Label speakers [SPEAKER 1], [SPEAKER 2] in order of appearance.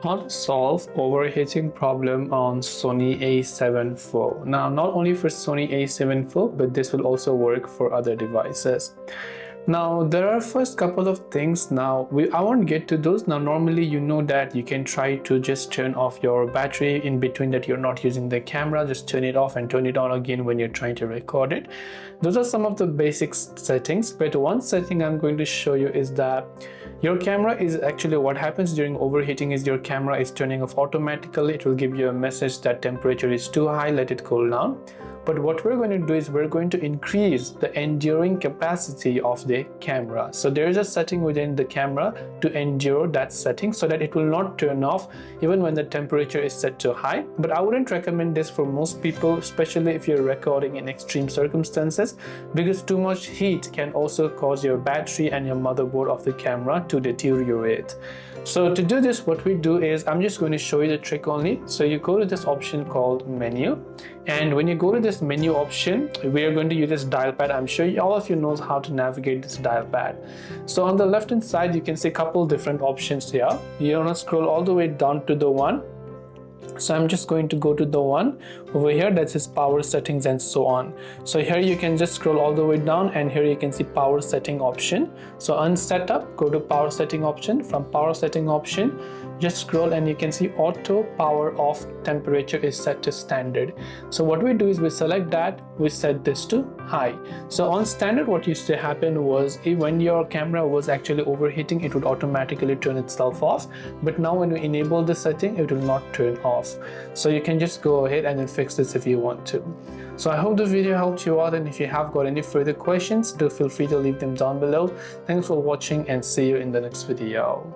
[SPEAKER 1] How to solve overheating problem on Sony A7 IV. Now, not only for Sony A7 IV, but this will also work for other devices. Now, there are first couple of things. Now, I won't get to those. Now, normally you know that you can try to just turn off your battery in between that you're not using the camera. Just turn it off and turn it on again when you're trying to record it. Those are some of the basic settings, but one setting I'm going to show you is that your camera is actually what happens during overheating is your camera is turning off automatically. It will give you a message that temperature is too high, let it cool down. But what we're going to do is we're going to increase the enduring capacity of the camera. So there is a setting within the camera to endure that setting so that it will not turn off even when the temperature is set to high. But I wouldn't recommend this for most people, especially if you're recording in extreme circumstances, because too much heat can also cause your battery and your motherboard of the camera to deteriorate. So to do this, what we do is I'm just going to show you the trick only. So you go to this option called menu, and when you go to this menu option, we are going to use this dial pad. I'm sure all of you knows how to navigate this dial pad. So on the left hand side, you can see a couple different options here. You want to scroll all the way down to the one. So I'm just going to go to the one over here that says power settings and so on. So here you can just scroll all the way down, and here you can see power setting option. So on setup, go to power setting option. From power setting option, just scroll and you can see auto power off temperature is set to standard. So what we do is we select that, we set this to high. So on standard, what used to happen was when your camera was actually overheating, it would automatically turn itself off. But now when we enable the setting, it will not turn off. So you can just go ahead and then fix this if you want to. So I hope the video helped you out, and if you have got any further questions, do feel free to leave them down below. Thanks for watching and see you in the next video.